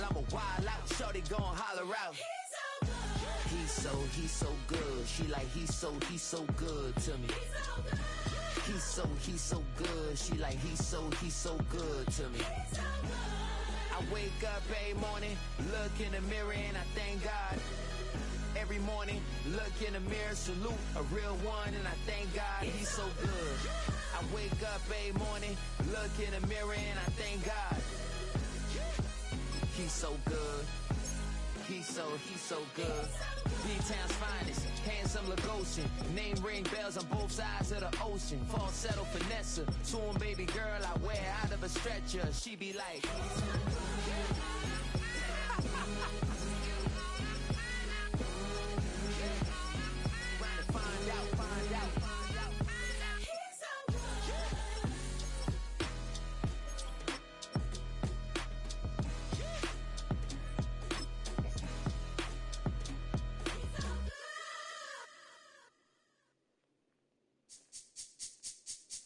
smile, I'ma wild out. Shorty gon' holler out. He's so good. She like he's so good to me. He's so good. She like he's so good to me. I wake up every morning, look in the mirror and I thank God. Every morning, look in the mirror, salute a real one and I thank God he's so good. I wake up every morning, look in the mirror and I thank God. He's so good. He's so good. D-Town's finest, handsome Lagosian. Name ring bells on both sides of the ocean. Falsetto finesse, swoon baby girl I wear out of a stretcher. She be like, find out.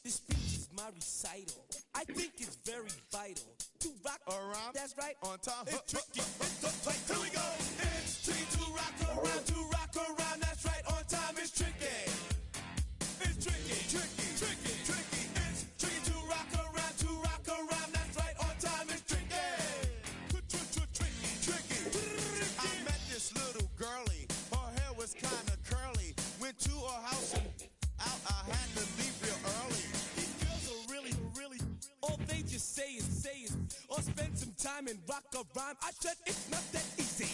This speech is my recital. I think it's very vital to rock around. That's right. On time. It's tricky. It's right. Here we go. It's tricky to rock around. To rock around. That's right. On time. It's tricky. It's tricky. Tricky. It's tricky to rock around. To rock around. That's right. On time. It's tricky. Tricky. I met this little girlie. Her hair was kind of curly. Went to her house and out. I had to leave real early. All they just say is, or spend some time and rock a rhyme. I said it's not that easy.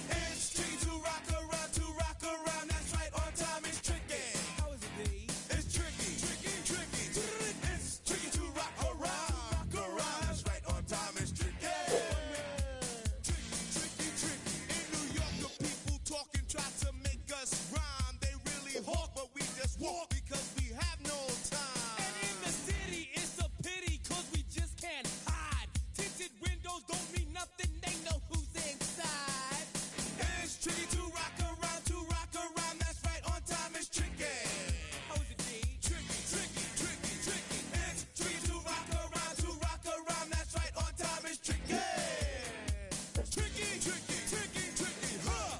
It's tricky to rock around, that's right, on time it's tricky. How is it, D? It's tricky. It's tricky to rock around, that's right, on time it's tricky. Tricky. In New York, the people talking try to make us rhyme. They really hawk, but we just walk because we have no time. And in the city, it's a pity, cause we just can't hide. Tinted windows don't mean nothing, they know who's inside. It's tricky to rock around, that's right, on time it's tricky. How is it, D? Tricky. It's tricky to rock around, that's right, on time it's tricky. Tricky, huh?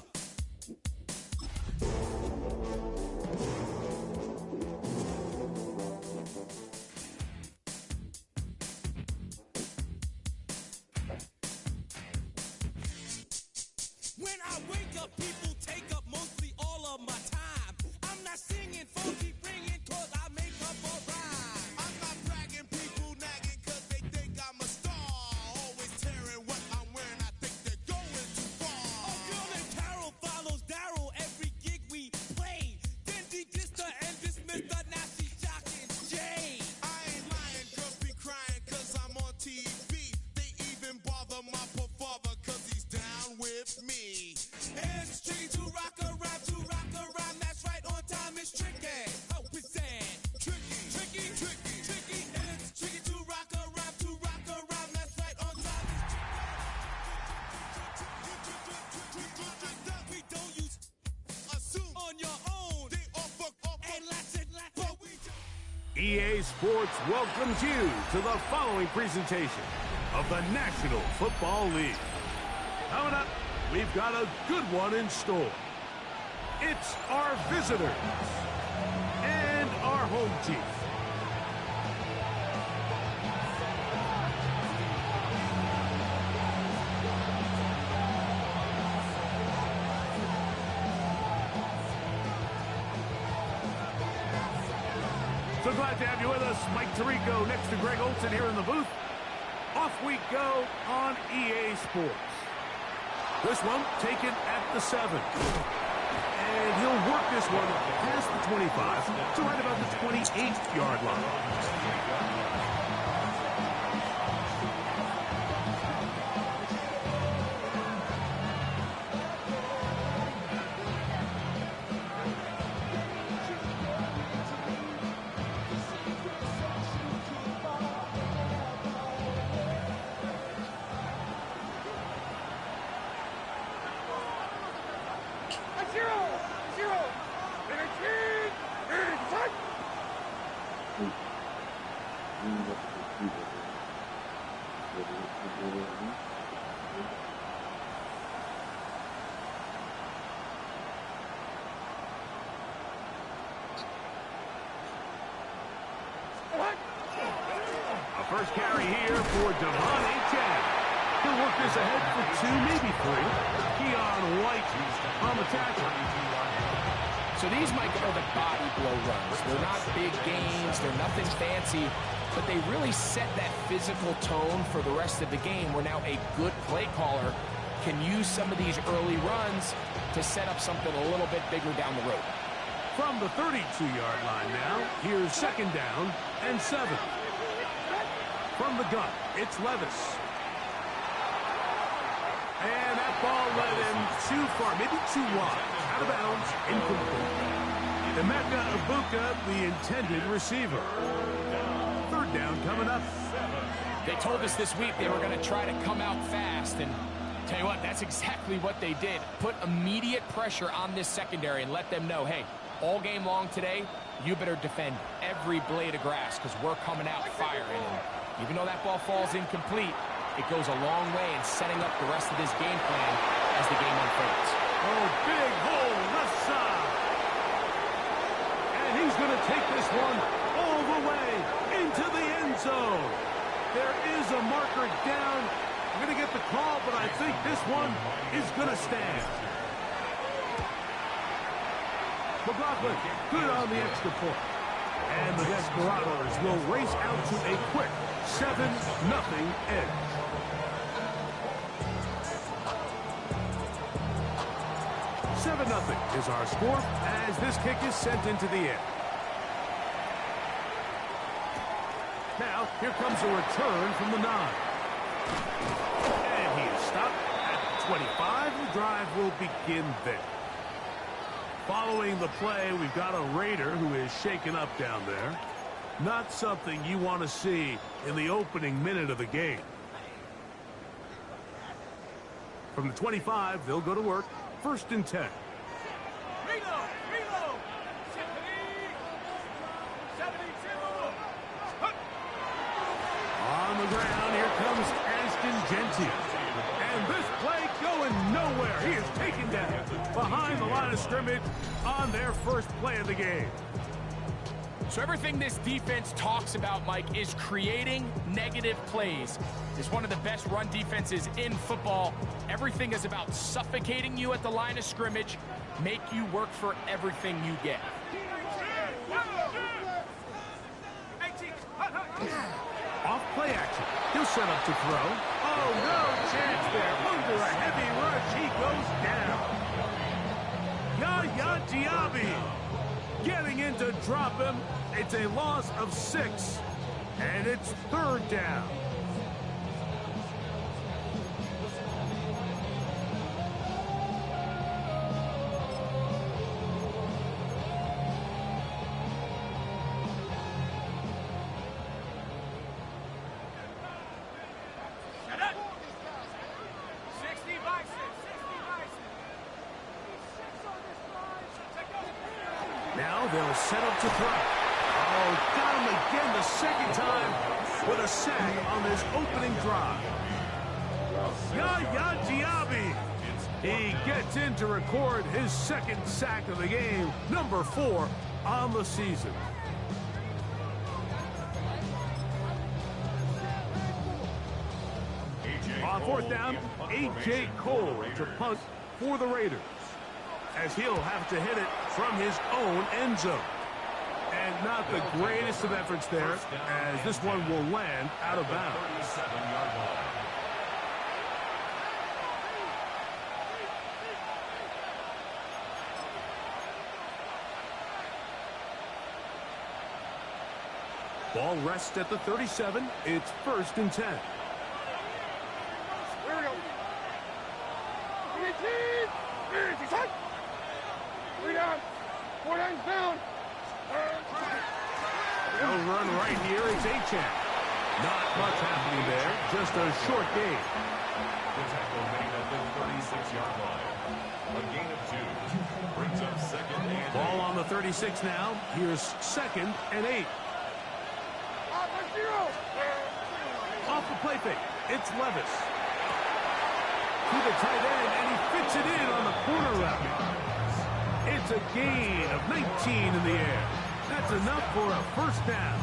When I wake up, people take up mostly all of my time. I'm not singing funky ringing cause I make up a rhyme. I'm not bragging, people nagging cause they think I'm a star. Always tearing what I'm wearing, I think they're going too far. A girl named Carol follows Daryl every gig we play. Then dissed her and dismissed her, now she's shocking Jay. I ain't lying, girls be crying cause I'm on TV. They even bother my poor father cause he's down with me. It's tricky to rock around, that's right, on time it's tricky. How is that? Tricky. It's tricky to rock around, that's right, on time it's tricky. We don't use assume on your own. They offer And lots, but we don't. EA Sports welcomes you to the following presentation of the National Football League. Coming up, we've got a good one in store. It's our visitors and our home team. So glad to have you with us. Mike Tirico next to Greg Olson here in the booth. Off we go on EA Sports. This one taken at the 7. And he'll work this one past the 25 to right about the 28-yard line. A first carry here for Devon Achane. He'll work this ahead for 2, maybe 3. Keon White on the tackle. So these, Mike, are the body blow runs. They're not big gains. They're nothing fancy. But they really set that physical tone for the rest of the game where now a good play caller can use some of these early runs to set up something a little bit bigger down the road. From the 32-yard line now, here's 2nd down and 7. From the gun, it's Levis. And that ball led him too far, maybe too wide. Out of bounds, incomplete. Emeka Egbuka, the intended receiver. 3rd down coming up. They told us this week they were going to try to come out fast, and tell you what, that's exactly what they did. Put immediate pressure on this secondary and let them know, hey, all game long today, you better defend every blade of grass because we're coming out firing. And even though that ball falls incomplete, it goes a long way in setting up the rest of this game plan as the game unfolds. Oh, big hole left side. And he's going to take this one all the way into the end zone. There is a marker down. I'm going to get the call, but I think this one is going to stand. McLaughlin, good on the extra point. And the Desperados will race out to a quick 7-0 edge. $7-0 is our score as this kick is sent into the air. Now, here comes a return from the 9. And he is stopped at 25. The drive will begin there. Following the play, we've got a Raider who is shaken up down there. Not something you want to see in the opening minute of the game. From the 25, they'll go to work. 1st and 10. On the ground, here comes Ashton Jeanty. And this play going nowhere. He is taken down behind the line of scrimmage on their first play of the game. So everything this defense talks about, Mike, is creating negative plays. It's one of the best run defenses in football. Everything is about suffocating you at the line of scrimmage, make you work for everything you get. Off play action. He'll set up to throw. Oh, no chance there. Under a heavy rush, he goes down. Yaya Diaby getting in to drop him. It's a loss of 6, and it's 3rd down. Now they'll set up to throw. Oh, got him again the 2nd time with a sack on this opening drive. Yaya Diaby. He gets in to record his 2nd sack of the game, number 4 on the season. On 4th down, A.J. Cole to punt for the Raiders, as he'll have to hit it from his own end zone. And not the greatest of efforts there, as this one will land out of bounds. Ball rests at the 37. It's 1st and 10. They'll run right here. It's Achane. Not much happening there. Just a short gain. The tackle made at the 36-yard line. A gain of 2 brings up 2nd and 8. Ball on the 36 now. Here's 2nd and 8. Off the play fake. It's Levis. To the tight end, and he fits it in on the corner route. It's a gain of 19 in the air. That's enough for a 1st down.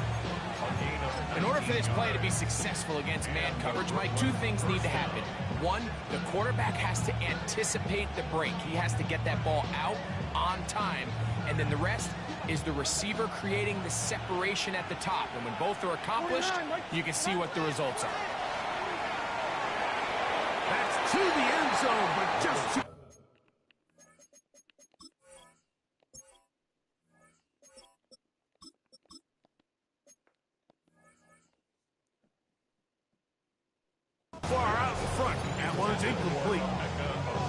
In order for this play to be successful against man coverage, Mike, two things need to happen. One, the quarterback has to anticipate the break. He has to get that ball out on time. And then the rest is the receiver creating the separation at the top. And when both are accomplished, you can see what the results are. That's to the end zone, but just too... far out in front. That one's incomplete.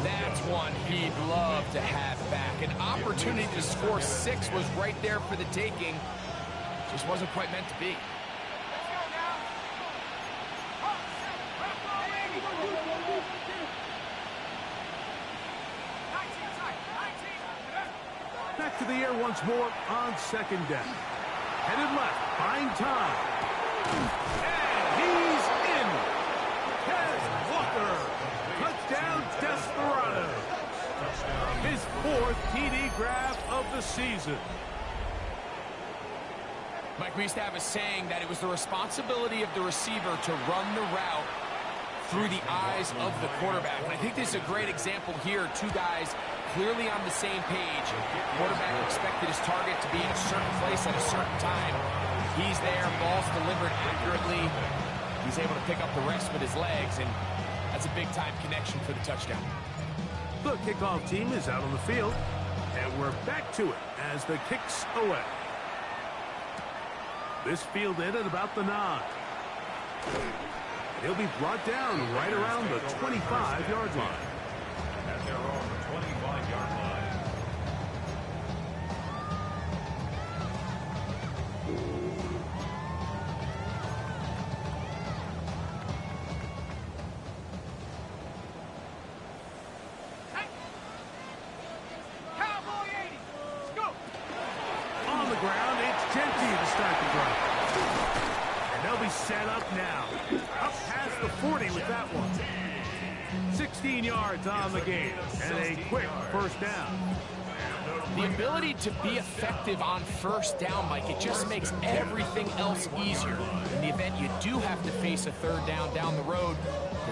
That's one he'd love to have back. An opportunity to score 6 was right there for the taking. Just wasn't quite meant to be. Back to the air once more on second down. Headed left, buying time. And he's in. Kenneth Walker. Touchdown, Desperado. His 4th TD grab of the season. Mike, we used to have a saying that it was the responsibility of the receiver to run the route through the eyes of the quarterback. And I think this is a great example here. Two guys clearly on the same page. Quarterback expected his target to be in a certain place at a certain time. He's there, ball's delivered accurately. He's able to pick up the rest with his legs, and that's a big-time connection for the touchdown. The kickoff team is out on the field, and we're back to it as the kick's away. This fielded at about the 9. He'll be brought down right around the 25-yard line. And they're on the 25-yard line. On the ground, it's Genty to start the drive. And they'll be set up now. Up past the 40 with that one. 16 yards on the game, and a quick first down. The ability to be effective on first down, Mike, it just makes everything else easier. In the event you do have to face a third down the road,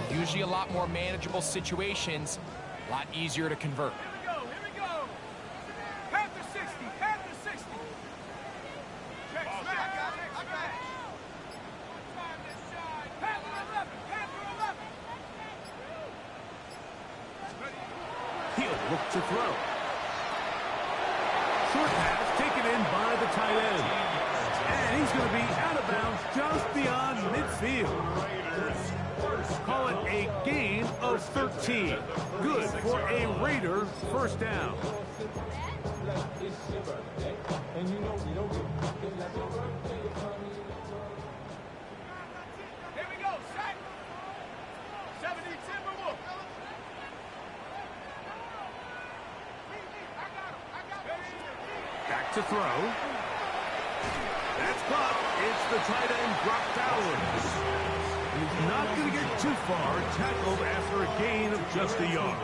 they're usually a lot more manageable situations, a lot easier to convert. Here we go. Panther 60, Panther 60. Check, smack. I got it. Time this side. Panther 11, Panther 11. He'll look to throw. Short pass taken in by the tight end. And he's going to be out of bounds just beyond midfield. Call it a gain of 13. Good for a Raider first down. Here we go, set. 70 Timberwolf. Back to throw. That's caught. It's the tight end, Brock Bowers. He's not going to get too far, tackled after a gain of just a yard.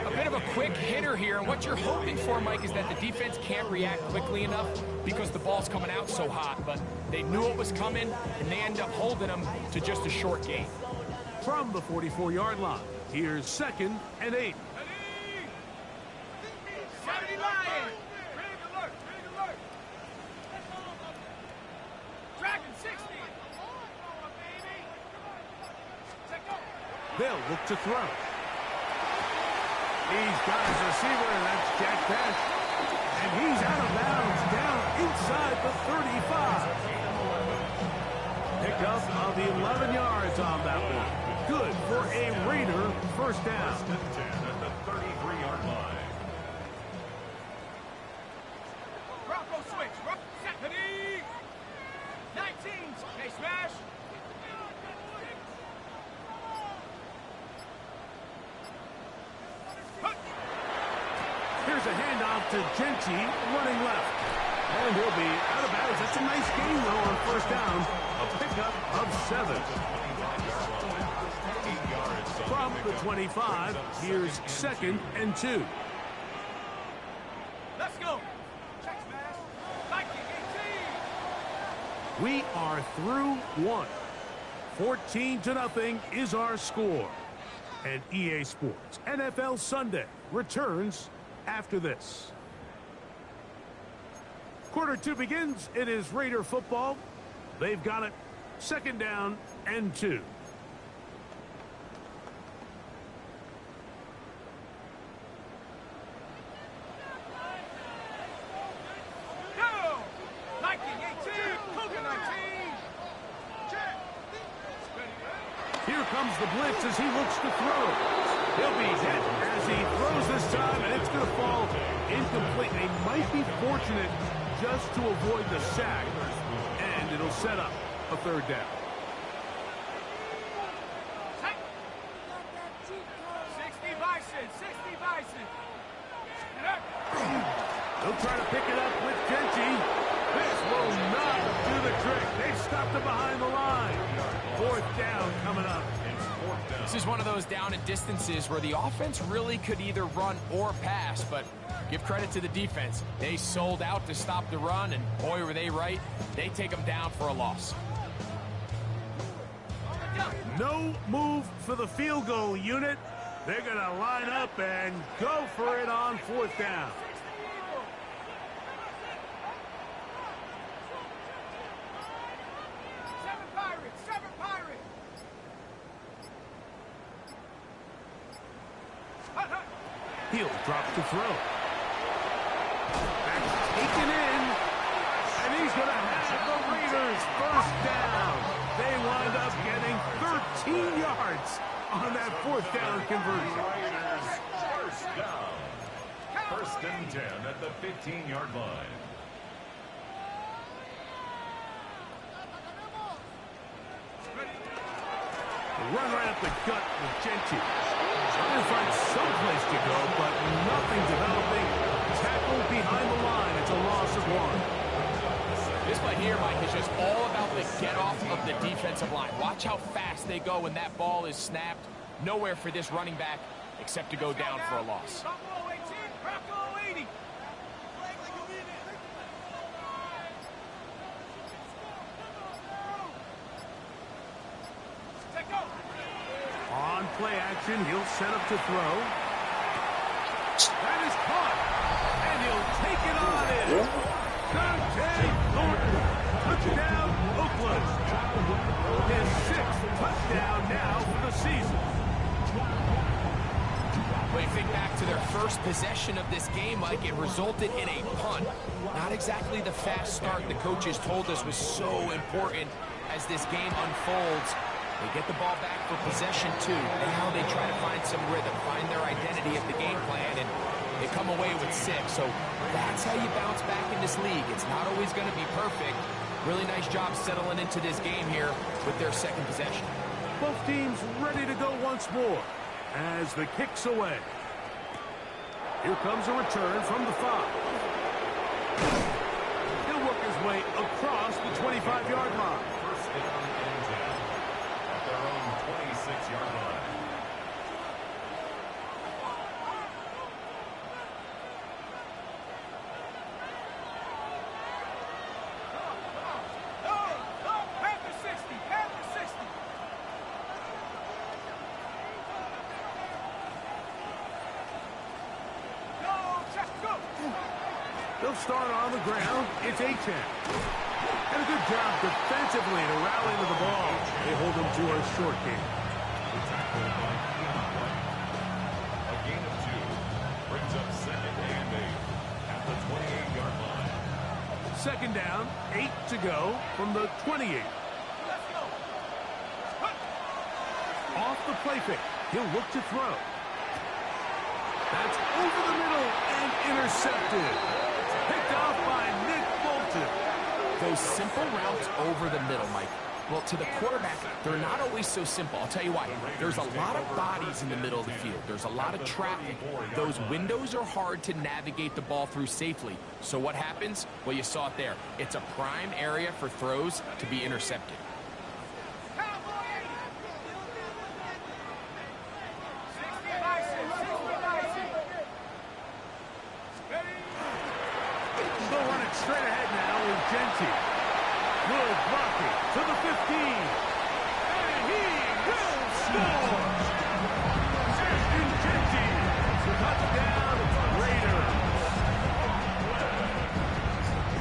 A bit of a quick hitter here, and what you're hoping for, Mike, is that the defense can't react quickly enough because the ball's coming out so hot, but they knew it was coming, and they end up holding them to just a short gain. From the 44-yard line, here's 2nd and 8. 70 Lions. Big alert, big alert. Dragon 60. They'll look to throw. He's got his receiver, and that's Jack Peck. And he's out of bounds down inside the 35. Pickup of the 11 yards on that one. Good for a Raider first down. First and 10 at the 33-yard line. Bronco switch. Set. 19. Hey, smash. Here's a handoff to Genty, running left. And he'll be out of bounds. That's a nice gain, though, on first down. A pickup of 7. From the 25, here's 2nd and 2. Let's go. Check smash. Viking 18. We are through one. 14-0 is our score. And EA Sports NFL Sunday returns after this. Quarter 2 begins. It is Raider football. They've got it. 2nd down and 2. Here comes the blitz as he looks to throw. He'll be hit as he throws this time, and it's going to fall incomplete. They might be fortunate just to avoid the sack, and it'll set up a 3rd down. 60 Bison. They'll try to pick it up with Genty. This will not do the trick. They stopped it behind the line. 4th down coming up. This is one of those down and distances where the offense really could either run or pass, but give credit to the defense. They sold out to stop the run, and boy, were they right. They take them down for a loss. No move for the field goal unit. They're going to line up and go for it on 4th down. He'll drop to throw. That's taken in. And he's going to have the Raiders 1st down. They wind up getting 13 yards on that 4th down conversion. Raiders 1st down. 1st and 10 at the 15-yard line. Run right up the gut with Genty. Trying to find some place to go, but nothing developing. Tackled behind the line. It's a loss of 1. This play here, Mike, is just all about the get-off of the defensive line. Watch how fast they go when that ball is snapped. Nowhere for this running back except to go down for a loss. On play action, he'll set up to throw. That is caught. And he'll take it on in. Dante Thornton. Touchdown, Oakland. His 6th touchdown now for the season. When you think back to their first possession of this game, Mike, it resulted in a punt. Not exactly the fast start the coaches told us was so important as this game unfolds. They get the ball back for possession 2. Now they try to find some rhythm, find their identity of the game plan, and they come away with 6. So that's how you bounce back in this league. It's not always going to be perfect. Really nice job settling into this game here with their 2nd possession. Both teams ready to go once more as the kick's away. Here comes a return from the 5. He'll work his way across the 25-yard line. 1st down and 10 at their own 26-yard line. They'll start on the ground. It's Achane. And a good job defensively to rally to the ball. They hold them to a short game. Tackled by Keenan White. A gain of 2 brings up 2nd and 8 at the 28-yard line. 2nd down, 8 to go from the 28. Off the play fake. He'll look to throw. That's over the middle and intercepted. Picked off by Nick Bolton. Those simple routes over the middle, Mike. Well, to the quarterback, they're not always so simple. I'll tell you why. There's a lot of bodies in the middle of the field. There's a lot of traffic. Those windows are hard to navigate the ball through safely. So what happens? Well, you saw it there. It's a prime area for throws to be intercepted. They'll run it straight ahead now with Genty. Good And he will score! Ashton Jeanty, touchdown Raiders.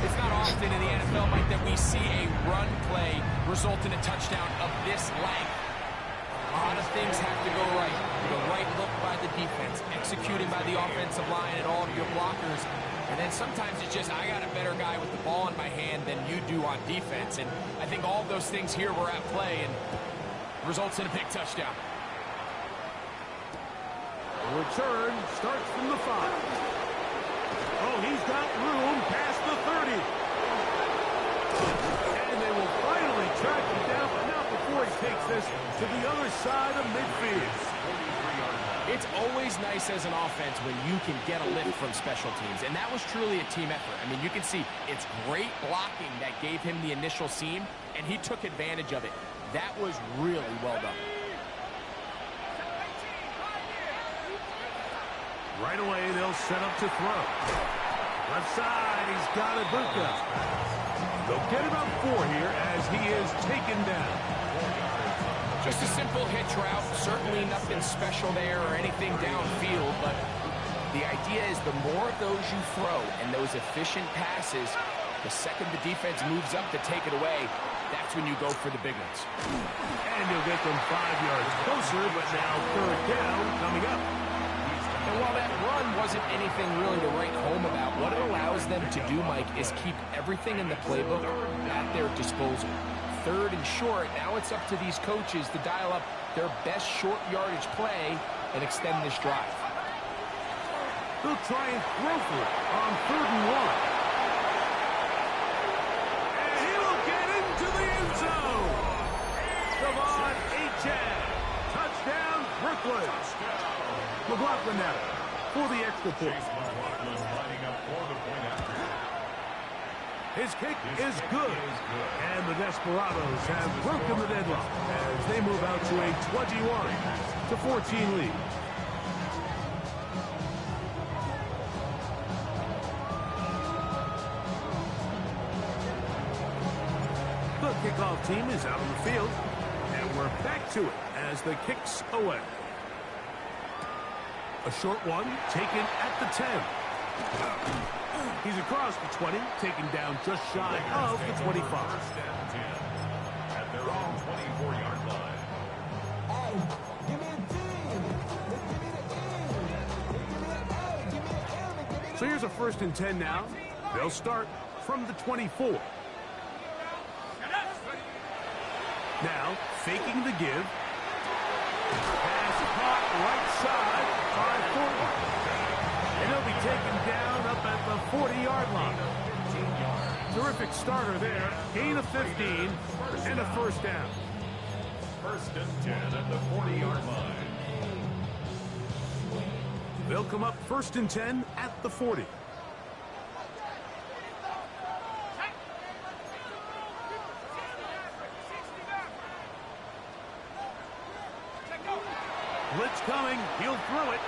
It's not often in the NFL, Mike, that we see a run play result in a touchdown of this length. A lot of things have to go right. The right look by the defense, executing by the offensive line and all of your blockers. And then sometimes it's just, I got a better guy with the ball in my hand than you do on defense. And I think all of those things here were at play and results in a big touchdown. The return starts from the 5. Oh, he's got room past the 30. And they will finally track him down, but not before he takes this to the other side of midfield. It's always nice as an offense when you can get a lift from special teams, and that was truly a team effort. I mean, you can see it's great blocking that gave him the initial seam, and he took advantage of it. That was really well done. Right away, they'll set up to throw. Left side, he's got Ibuka. They'll get about 4 here as he is taken down. Just a simple hitch route, certainly nothing special there or anything downfield, but the idea is the more of those you throw and those efficient passes, the second the defense moves up to take it away, that's when you go for the big ones. And you'll get them 5 yards closer, but now 3rd down coming up. And while that run wasn't anything really to write home about, what it allows them to do, Mike, is keep everything in the playbook at their disposal. 3rd and short, now it's up to these coaches to dial up their best short yardage play and extend this drive. They'll try and throw for it on 3rd and 1. And he will get into the end zone. Devon Achane. Touchdown, Brooklyn. McLaughlin now for the extra point. His kick is good. And the Desperados have broken the deadlock as they move out to a 21-14 lead. The kickoff team is out on the field. And we're back to it as the kick's away. A short one taken at the 10. He's across the 20, taken down just shy of the 25. At their own 24-yard line. So here's a 1st and 10 now. They'll start from the 24. Now, faking the give. Pass caught right side by Thornton. And he'll be taken down up at the 40-yard line. Terrific starter there. Gain of 15 and a 1st down. 1st and 10 at the 40-yard line. They'll come up 1st and 10 at the 40. Blitz coming. He'll throw it.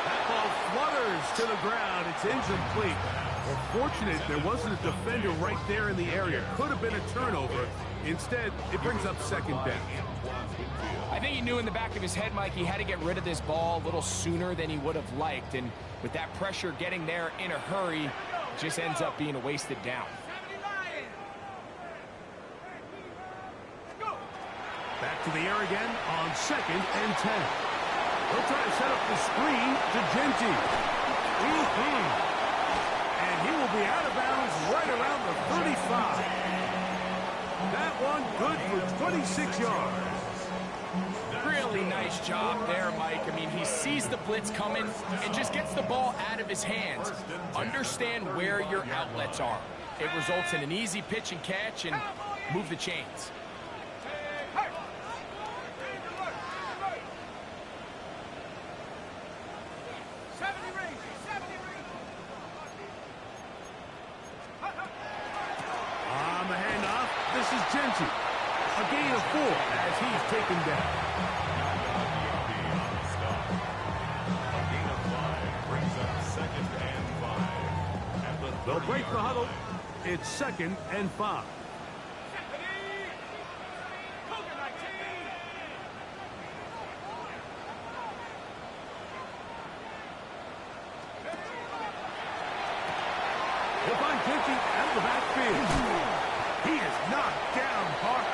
That ball flutters to the ground. It's incomplete. Well, fortunate there wasn't a defender right there in the area. Could have been a turnover. Instead, it brings up 2nd down. I think he knew in the back of his head, Mike, he had to get rid of this ball a little sooner than he would have liked. And with that pressure getting there in a hurry, it just ends up being a wasted down. Back to the air again on 2nd and 10. He'll try to set up the screen to Jeanty. And he will be out of bounds right around the 35. That one good for 26 yards. Really nice job there, Mike. I mean, he sees the blitz coming and just gets the ball out of his hands. Understand where your outlets are. It results in an easy pitch and catch and move the chains. On the handoff, this is Jeanty. A gain of 4 as he's taken down. A gain of 5 brings up 2nd and 5. At the They'll break the 30-yard huddle. line. It's 2nd and 5. Genty out of the backfield. He is knocked down hard.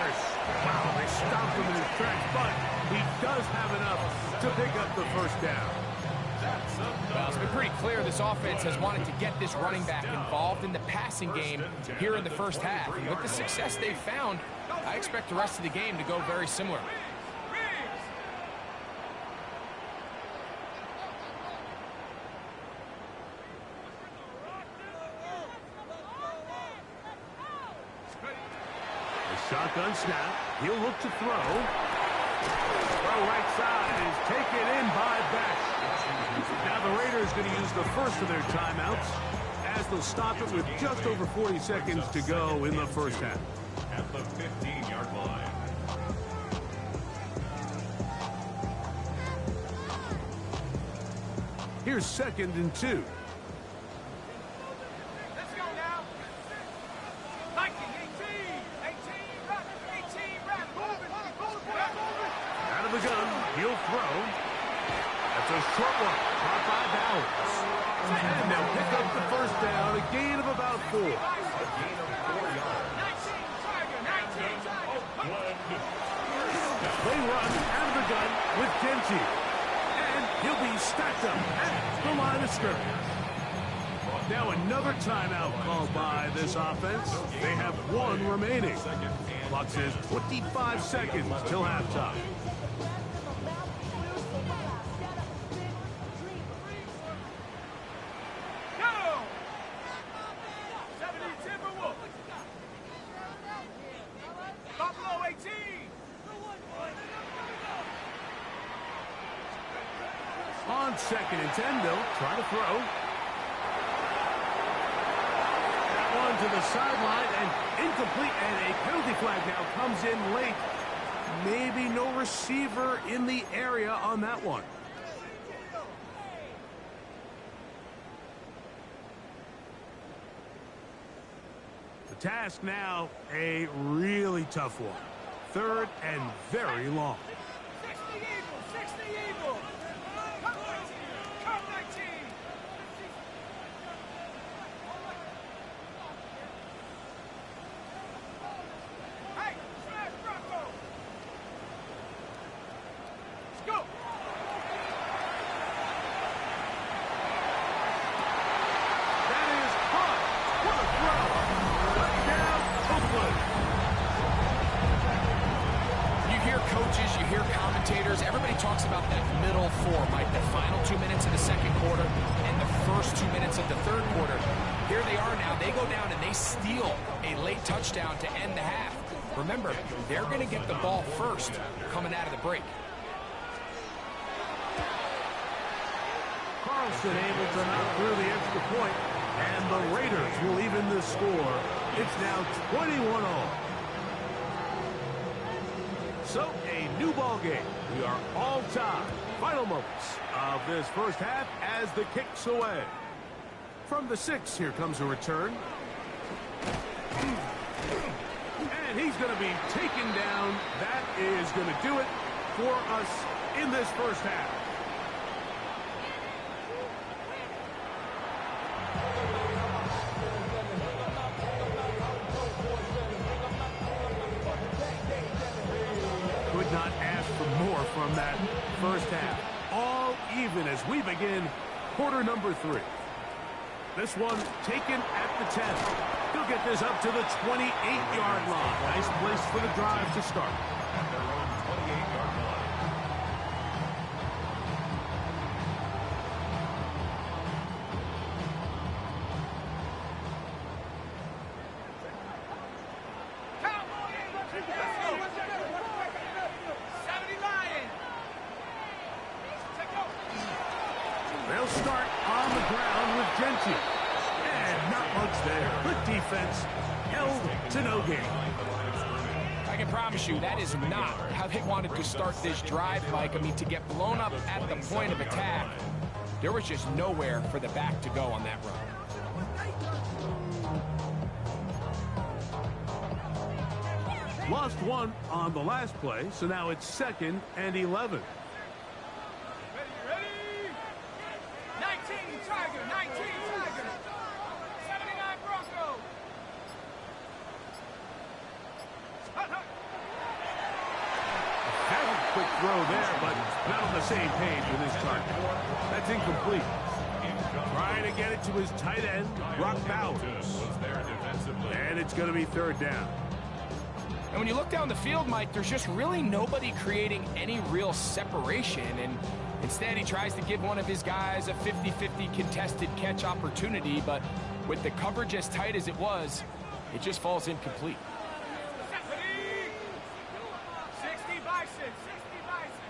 Wow, they stopped him in his tracks, but he does have enough to pick up the first down. Well, it's been pretty clear this offense has wanted to get this running back involved in the passing game here in the first half. And with the success they've found, I expect the rest of the game to go very similar. Shotgun snap. He'll look to throw. Throw right side is taken in by Beck. Now the Raiders going to use the first of their timeouts as they'll stop it with just over 40 seconds to go in the first half. At the 15-yard line. Here's 2nd and 2. The gun, he'll throw. That's a short one, caught by Bowers. And they'll pick up the first down, a gain of about 4. A gain of 4 yards. They run out of the gun with Genty. And he'll be stacked up at the line of scrimmage. Now another timeout called by this offense. They have 1 remaining. Clock says 25 seconds till halftime. On 2nd and 10, they'll try to throw. That one to the sideline and incomplete, and a penalty flag now comes in late. Maybe no receiver in the area on that one. The task now, a really tough one. 3rd and very long. 60 Eagles! Come 19! Hey, smash Bronco! Let's go! That is caught. What a throw. Touchdown, Oakland. You hear coaches, you hear commentators, everybody talks about that middle 4, Mike, the final 2 minutes of the second quarter and the first 2 minutes of the third quarter. Here they are now. They go down and they steal a late touchdown to end the half. Remember, they're going to get the ball first coming out of the break. Carlson able to knock through the extra point, and the Raiders will even the score. It's now 21-all. So, a new ball game. We are all tied. Final moments of this first half as the kick's away. From the 6, here comes a return. And he's going to be taken down. That is going to do it for us in this first half. Could not ask for more from that first half. All even as we begin quarter number 3. This one taken at the 10. He'll get this up to the 28-yard line. Nice place for the drive to start. At their own 28-yard line. They'll start on the ground with Genty. And not much there. Good defense. Held to no gain. I can promise you that is not how they wanted to start this drive, Mike. I mean, to get blown up at the point of attack, there was just nowhere for the back to go on that run. Lost one on the last play, so now it's 2nd and 11. Ready? 19 Tiger, 79 Bronco. quick throw there, but not on the same page with his target. That's incomplete. Trying to get it to his tight end, Brock Bowers. And it's going to be third down. And when you look down the field, Mike, there's just really nobody creating any real separation. And instead, he tries to give one of his guys a 50-50 contested catch opportunity. But with the coverage as tight as it was, it just falls incomplete. 60 Bison, 60 Bison.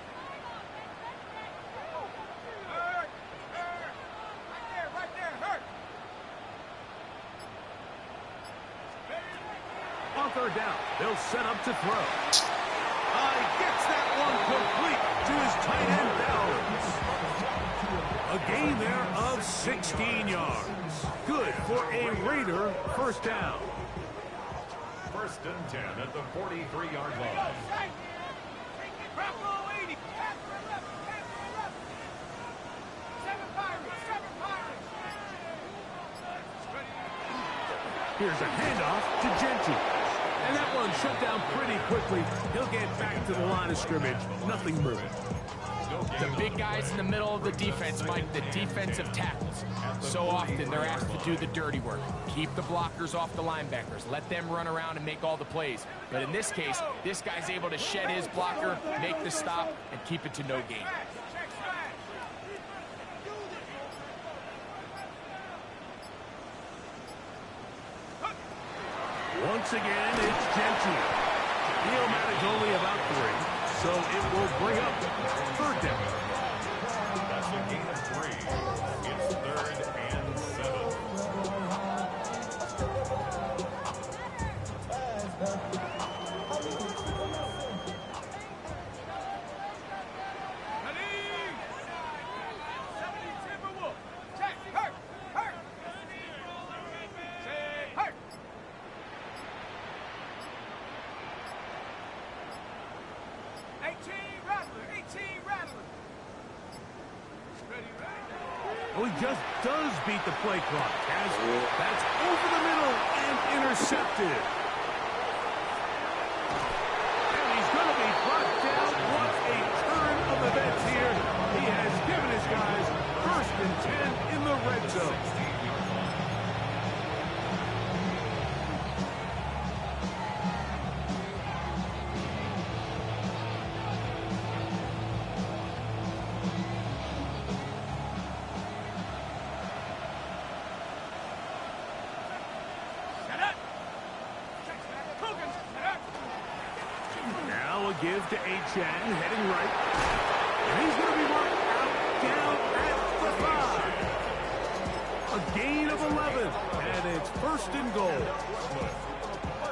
Hurt, right there, hurt. On third down, they'll set up to throw. He gets that one complete to his tight end, Bowers. A gain there of 16 yards. Good for a Raider first down. First and 10 at the 43-yard line. Here's a handoff to Genty. And that one shut down pretty quickly. He'll get back to the line of scrimmage. Nothing moving. The big guys in the middle of the defense, Mike, the defensive tackles. So often they're asked to do the dirty work. Keep the blockers off the linebackers. Let them run around and make all the plays. But in this case, this guy's able to shed his blocker, make the stop, and keep it to no gain. Once again, it's Genty. He'll manage only about 3, so it will bring up third down. That's a gain of 3. It's third and 18 Rattler. Well, he just does beat the play clock. As that's over the middle and intercepted. And he's going to be brought down. What a turn of events here. He has given his guys first and 10 in the red zone. Give to Achane, heading right. And he's going to be marked out down at the 5. A gain of 11, and it's first and goal.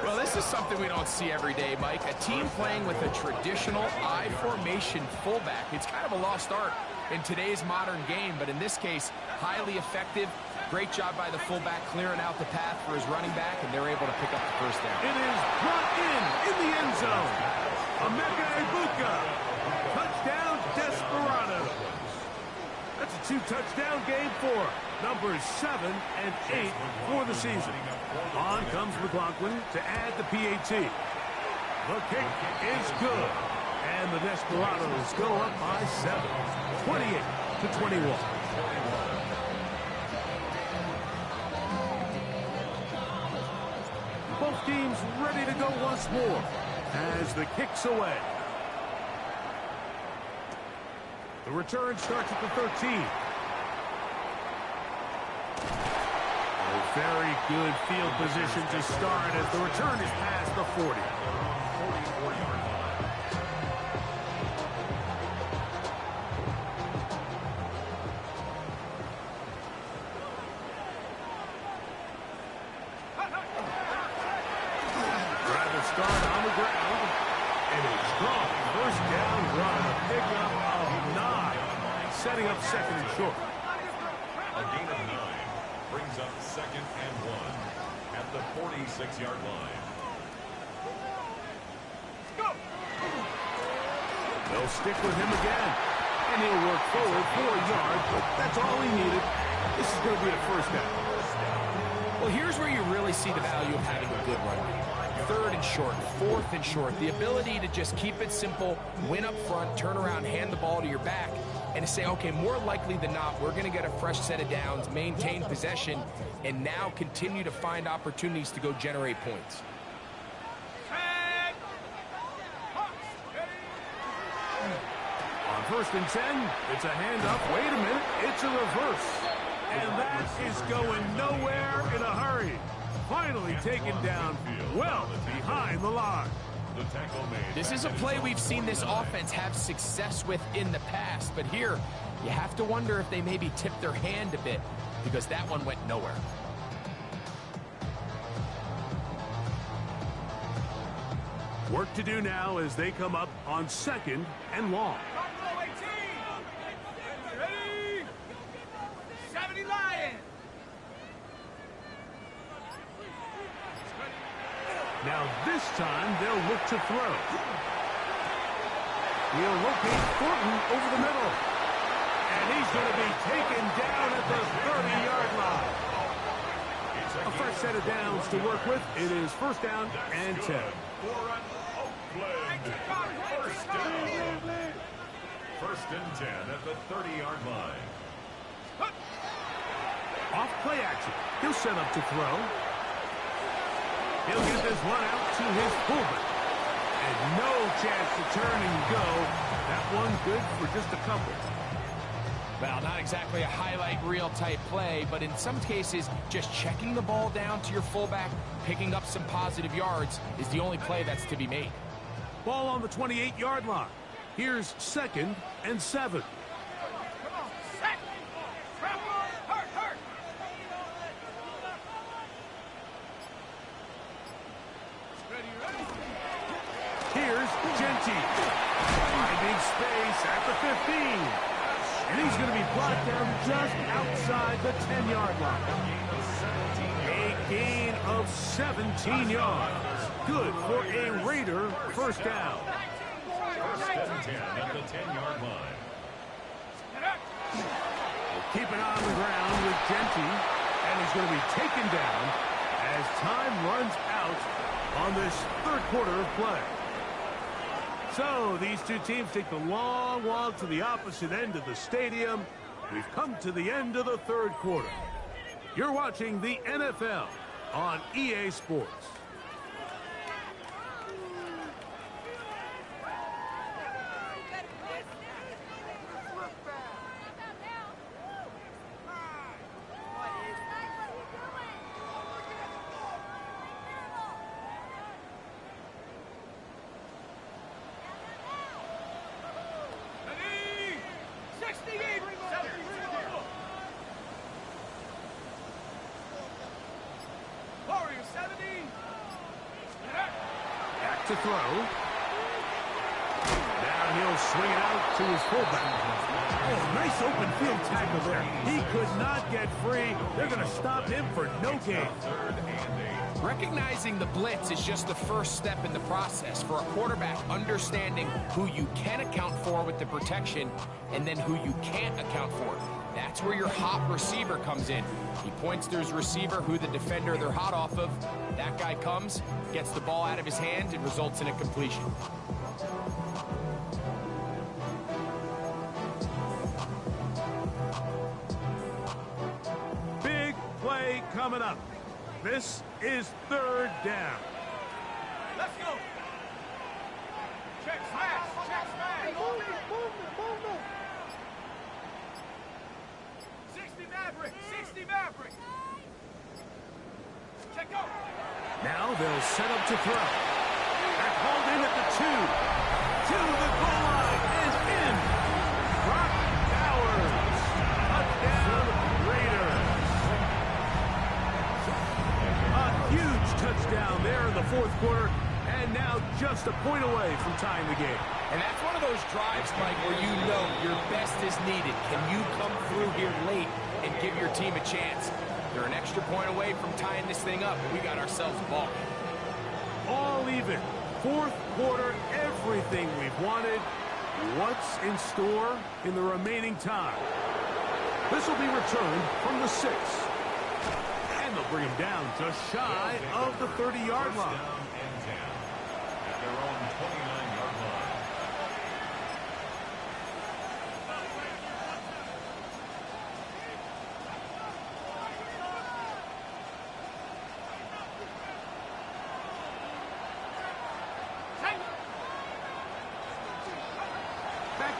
Well, this is something we don't see every day, Mike. A team playing with a traditional I formation fullback. It's kind of a lost art in today's modern game, but in this case, highly effective. Great job by the fullback clearing out the path for his running back, and they're able to pick up the first down. It is brought in the end zone. Emeka Egbuka, touchdown Desperados. That's a 2-touchdown game for numbers 7 and 8 for the season. On comes McLaughlin to add the PAT. The kick is good, and the Desperados go up by 7, 28-21. Both teams ready to go once more as the kick's away. The return starts at the 13. A very good field position to start as the return is past the 40. 44-yard line. Start on the ground, and a strong first down run, a pickup of 9, setting up second and short. A gain of 9 brings up second and 1 at the 46-yard line. They'll stick with him again, and he'll work forward 4 yards, but that's all he needed. This is going to be a first down. Well, here's where you really see the value of having a good running game. third and short, fourth and short, the ability to just keep it simple, win up front, turn around, hand the ball to your back, and to say, okay, more likely than not, we're going to get a fresh set of downs, maintain possession, and now continue to find opportunities to go generate points. On 1st and 10, it's a handoff. Wait a minute, it's a reverse. And that is going nowhere in a hurry. Finally taken down well behind the line. The tackle made. This is a play we've seen this offense have success with in the past, but here you have to wonder if they maybe tipped their hand a bit because that one went nowhere. Work to do now as they come up on 2nd and long. Ready? 70 Lions. Now this time they'll look to throw. He'll locate Thornton over the middle. And he's going to be taken down at the 30-yard line. A fresh set of downs to work with. It is 1st down and 10. First down. 1st and 10 at the 30-yard line. Off play action. He'll set up to throw. He'll get this one out to his fullback. And no chance to turn and go. That one good for just a couple. Well, not exactly a highlight reel type play, but in some cases, just checking the ball down to your fullback, picking up some positive yards is the only play that's to be made. Ball on the 28-yard line. Here's 2nd and 7. Here's Genty. Finding space at the 15. And he's going to be brought down just outside the 10-yard line. A gain of 17 yards. Good for a Raider 1st down. 1st and 10 at the 10-yard line. We'll keep it on the ground with Genty. And he's going to be taken down as time runs out on this 3rd quarter of play. So these two teams take the long walk to the opposite end of the stadium. We've come to the end of the 3rd quarter. You're watching the NFL on EA Sports. To throw. Now he'll swing it out to his fullback. Oh, nice open field tackle there. He could not get free. They're going to stop him for no gain. Recognizing the blitz is just the first step in the process for a quarterback, understanding who you can account for with the protection and then who you can't account for. That's where your hot receiver comes in. He points to his receiver, who the defender they're hot off of. That guy comes, gets the ball out of his hands, and results in a completion. Big play coming up. This is 3rd down. Let's go. Check smash. Check smash. Move it. 60 Maverick. 60 Maverick. Check go. Now they'll set up to throw. They're called in at the 2. To the goal line and in. Brock Bowers. Touchdown Raiders. A huge touchdown there in the 4th quarter. And now just a point away from tying the game. And that's one of those drives, Mike, where you know your best is needed. Can you come through here late and give your team a chance? They're an extra point away from tying this thing up. We got ourselves a ball. All even. 4th quarter, everything we've wanted. What's in store in the remaining time? This will be returned from the 6. And they'll bring him down just shy of the 30-yard line.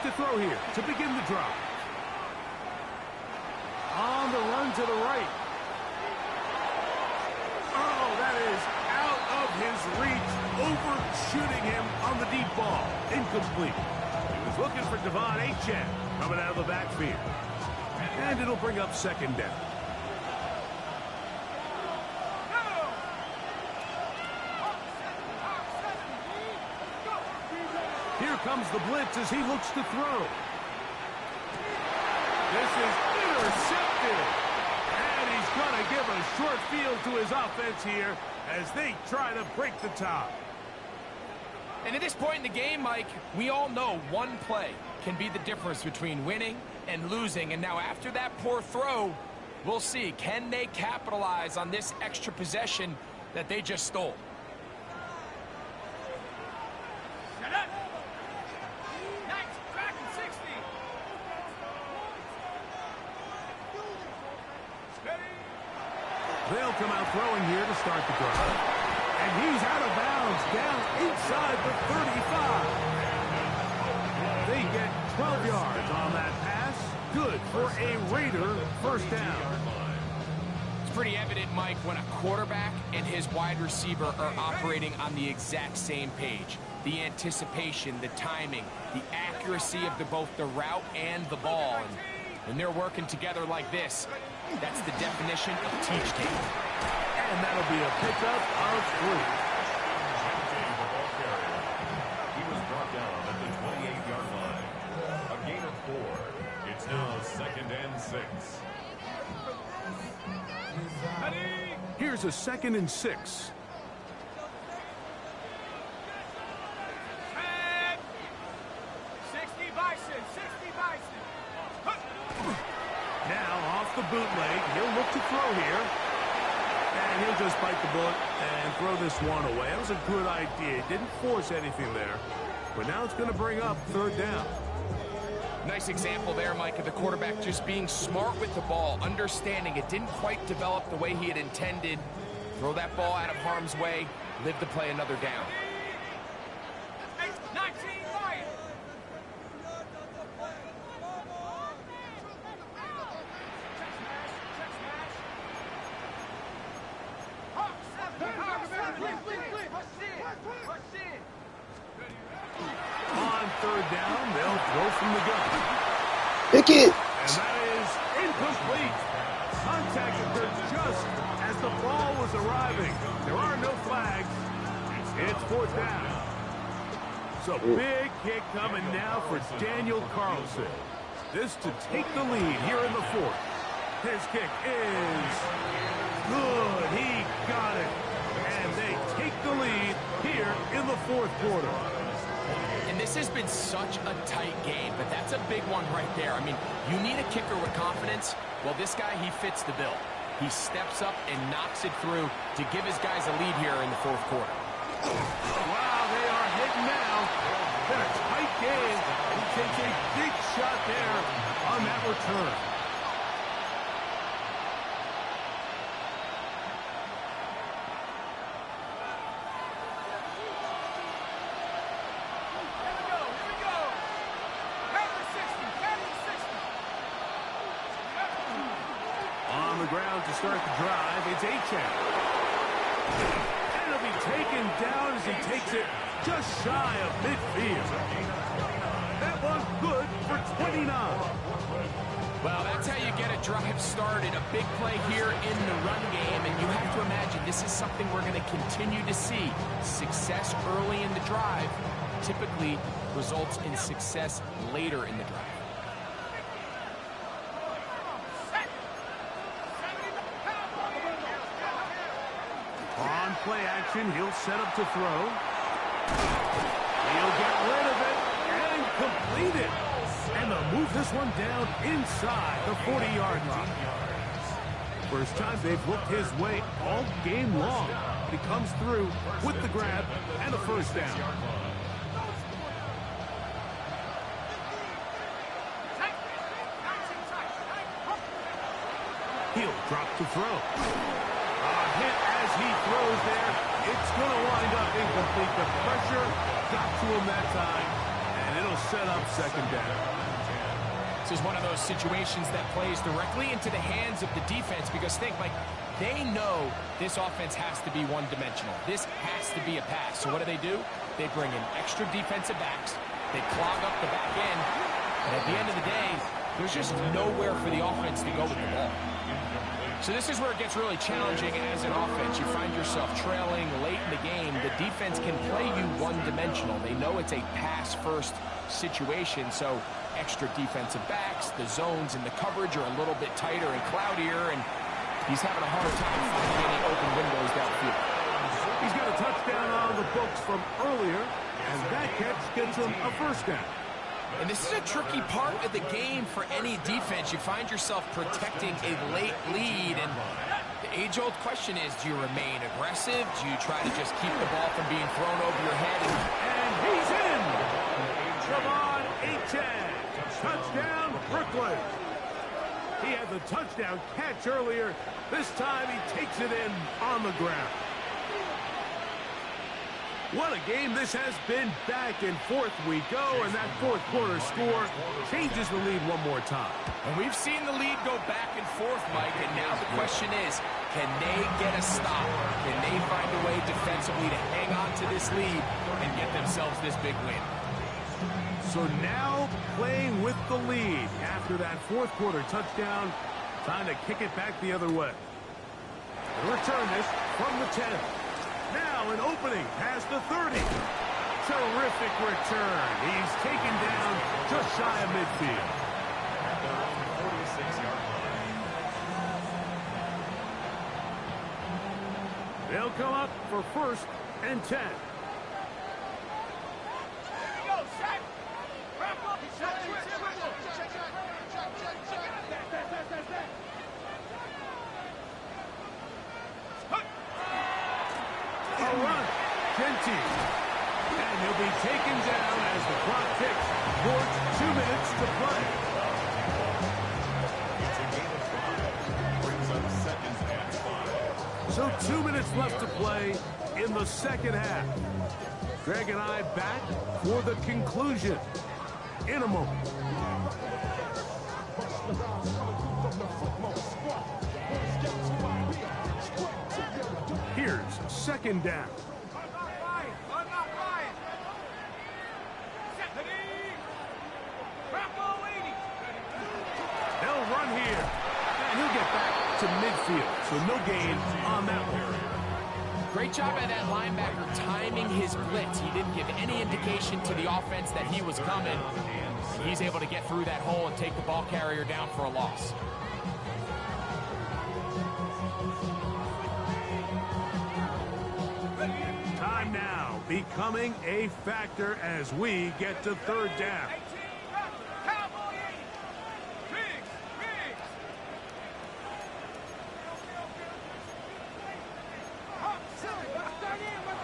to throw here to begin the drive. On the run to the right. Oh, that is out of his reach, overshooting him on the deep ball. Incomplete. He was looking for Devon Achane coming out of the backfield. And it'll bring up second down. Here comes the blitz as he looks to throw. This is intercepted. And he's going to give a short field to his offense here as they try to break the tie. And at this point in the game, Mike, we all know one play can be the difference between winning and losing. And now after that poor throw, we'll see, can they capitalize on this extra possession that they just stole? They'll come out throwing here to start the drive. And he's out of bounds down inside the 35. They get 12 yards on that pass. Good for a Raider first down. It's pretty evident, Mike, when a quarterback and his wide receiver are operating on the exact same page. The anticipation, the timing, the accuracy of both the route and the ball. And when they're working together like this, that's the definition of teach tape. And that'll be a pickup of 3. He was brought down at the 28-yard line. A gain of 4. It's now 2nd and 6. Here's a 2nd and 6. Now off the bootleg, he'll look to throw here. And he'll just bite the bullet and throw this one away. That was a good idea. He didn't force anything there. But now it's going to bring up third down. Nice example there, Mike, of the quarterback just being smart with the ball, understanding it didn't quite develop the way he had intended. Throw that ball out of harm's way, live to play another down. On third down, they'll throw from the gun. Pick it. And that is incomplete. Contact occurred just as the ball was arriving. There are no flags. It's fourth down. So big kick coming now for Daniel Carlson. This to take the lead here in the fourth. His kick is good. He got it. And they take the lead here in the fourth quarter. And this has been such a tight game, but that's a big one right there. I mean, you need a kicker with confidence. Well, this guy, he fits the bill. He steps up and knocks it through to give his guys a lead here in the fourth quarter. Wow, they are hitting now. Been a tight game. He takes a big shot there on that return. On the ground to start the drive, it's Achane. And it'll be taken down as he takes it just shy of midfield. That one's good for 29. Well, that's how you get a drive started. A big play here in the run game, and you have to imagine this is something we're going to continue to see. Success early in the drive typically results in success later in the drive. On play action, he'll set up to throw. He'll get rid of it and complete it. And they'll move this one down inside the 40-yard line. First time they've looked his way all game long. He comes through with the grab and a first down. He'll drop to throw. A hit as he throws there. It's going to wind up incomplete. The pressure got to him that time, and it'll set up second down. This is one of those situations that plays directly into the hands of the defense because think, like, they know this offense has to be one-dimensional. This has to be a pass. So what do? They bring in extra defensive backs. They clog up the back end. And at the end of the day, there's just nowhere for the offense to go with the ball. So this is where it gets really challenging as an offense. You find yourself trailing late in the game. The defense can play you one-dimensional. They know it's a pass-first situation, so extra defensive backs, the zones and the coverage are a little bit tighter and cloudier, and he's having a hard time finding any open windows downfield. He's got a touchdown on the books from earlier, and that catch gets him a first down. And this is a tricky part of the game for any defense. You find yourself protecting a late lead, and the age-old question is, do you remain aggressive? Do you try to just keep the ball from being thrown over your head? And he's in! Javon Achane. Touchdown, Brooklyn. He had the touchdown catch earlier. This time he takes it in on the ground. What a game this has been. Back and forth we go, and that fourth quarter score changes the lead one more time. And we've seen the lead go back and forth, Mike, and now the question is, can they get a stop? Can they find a way defensively to hang on to this lead and get themselves this big win? So now playing with the lead after that fourth quarter touchdown, time to kick it back the other way. They'll return this from the 10. Now an opening past the 30. Terrific return. He's taken down just shy of midfield. At their own 46-yard line. They'll come up for first and 10. A run. Genty. And he'll be taken down as the clock ticks towards 2 minutes to play. It's a game of 5. Brings up second and 5. So 2 minutes left to play in the second half. Greg and I back for the conclusion in a moment. Here's second down. They'll run here. And he'll get back to midfield. So no gain on that one. Great job by that linebacker timing his blitz. He didn't give any indication to the offense that he was coming. He's able to get through that hole and take the ball carrier down for a loss. Time now becoming a factor as we get to third down.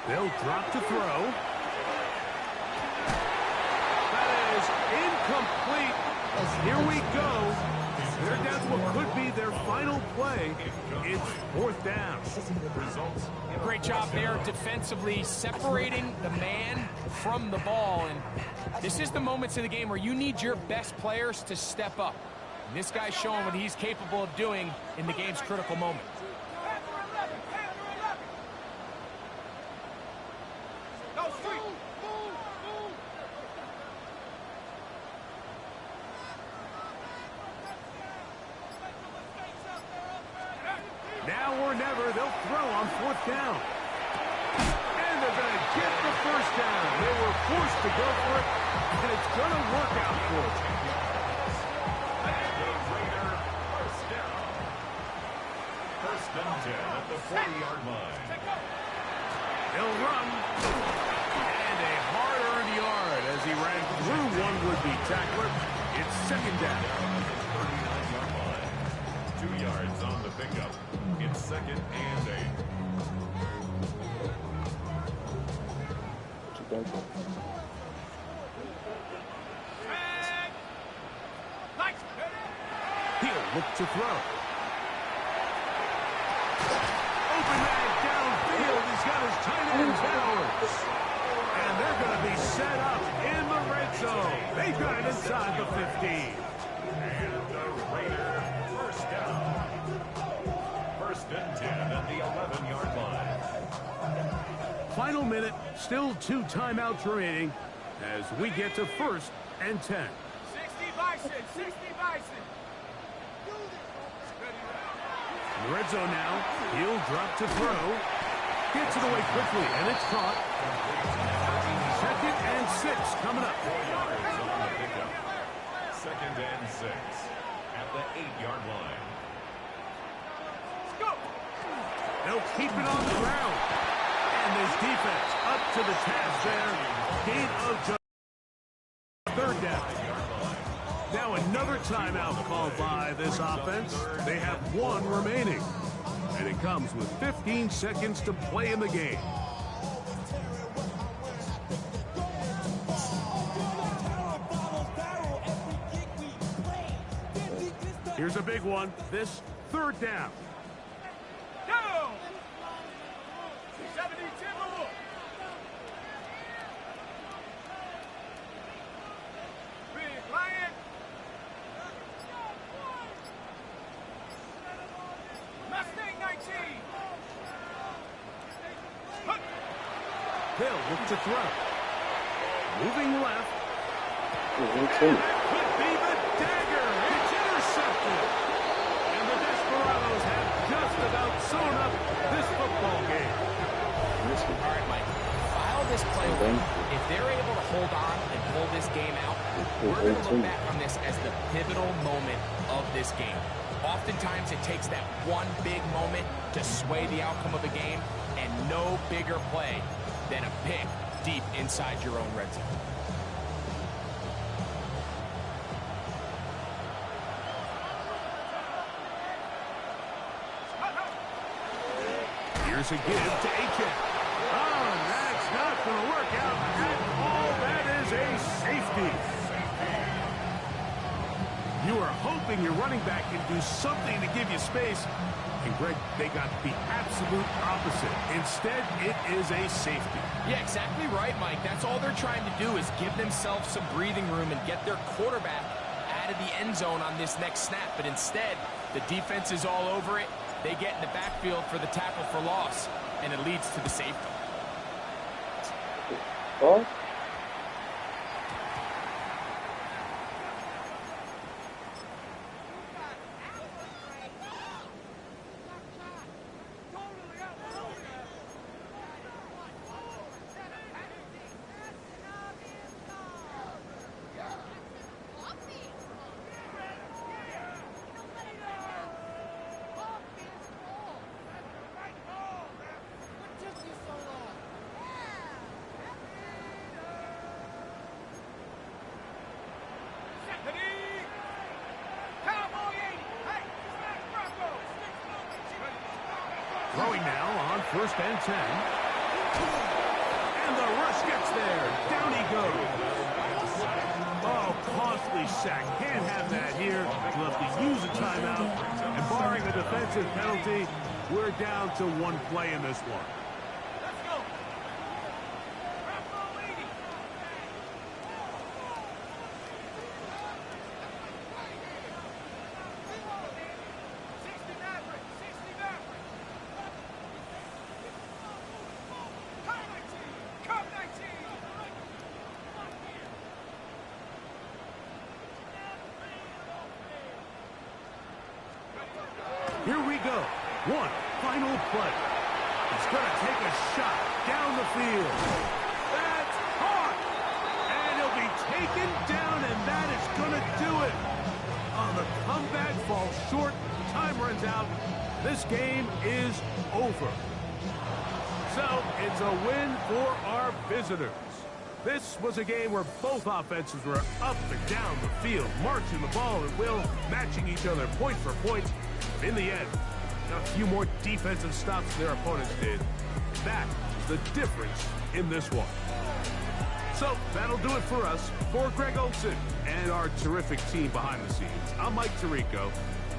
They'll drop to throw. That is incomplete. Here we go. They're down to what could be their final play. It's fourth down. Great job there defensively separating the man from the ball. And this is the moments in the game where you need your best players to step up. And this guy's showing what he's capable of doing in the game's critical moment. Now or never, they'll throw on fourth down. And they're going to get the first down. They were forced to go for it, and it's going to work out for them. First and 10 at the 40-yard line. They'll run. And a hard-earned yard as he ran through one would-be tackler. It's second down. 39-yard line. 2 yards on the pickup. It's second and 8. He'll look to throw. Open man downfield. He's got his tight end Towers. And And they're going to be set up in the red zone. They've got it inside the 15. And the Raiders first down. First and 10 at the 11-yard line. Final minute, still 2 timeouts remaining as we get to first and 10. 60 Bison, 60 Bison. In the red zone now, he'll drop to throw. Gets it away quickly, and it's caught. Second and 6 coming up. 4 yards on the pickup. Second and 6 at the 8-yard line. They'll keep it on the ground. And this defense up to the task there. Gain of just third down. Now another timeout called by this offense. They have 1 remaining. And it comes with 15 seconds to play in the game. Here's a big one. This third down. Go! 70 Timberwolves. Big Lion. Mustang 19. Hill look to throw. Moving left. Could be the dagger. It's intercepted. And the Desperados have just about sewn up this football game. All right, Mike. File this play away. If they're able to hold on and pull this game out, we're going to look back on this as the pivotal moment of this game. Oftentimes, it takes that one big moment to sway the outcome of a game, and no bigger play than a pick deep inside your own red zone. Here's a give to Achane. Oh, that's not going to work out at all. That is a safety. You are hoping your running back can do something to give you space. And, Greg, they got the absolute opposite. Instead, it is a safety. Yeah, exactly right, Mike. That's all they're trying to do is give themselves some breathing room and get their quarterback out of the end zone on this next snap. But instead, the defense is all over it. They get in the backfield for the tackle for loss, and it leads to the safety. Oh. Throwing now on first and 10. And the rush gets there. Down he goes. Oh, costly sack. Can't have that here. We'll have to use a timeout. And barring a defensive penalty, we're down to 1 play in this one. Let's go. Here we go. 1 final play. He's going to take a shot down the field. That's caught. And he'll be taken down, and that is going to do it. Oh, the comeback falls short. Time runs out. This game is over. So it's a win for our visitors. This was a game where both offenses were up and down the field, marching the ball at will, matching each other point for point. In the end, a few more defensive stops than their opponents did. That is the difference in this one. So that'll do it for us. For Greg Olsen and our terrific team behind the scenes, I'm Mike Tirico.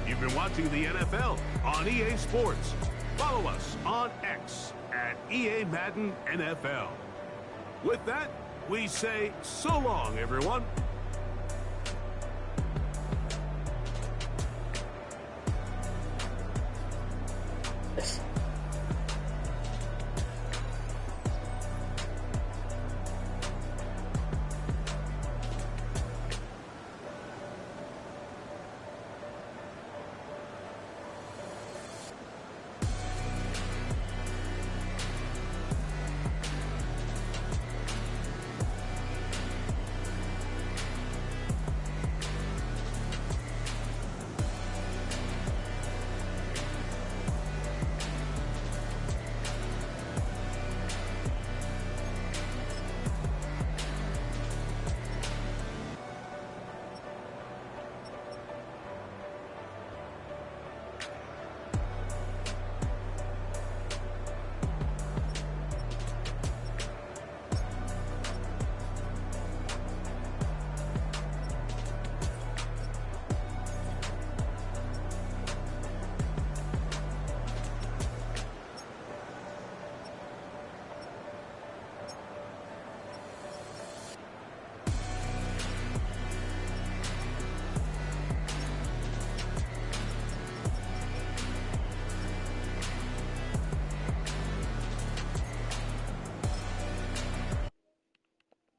You've been watching the NFL on EA Sports. Follow us on X at EA Madden NFL. With that, we say so long, everyone.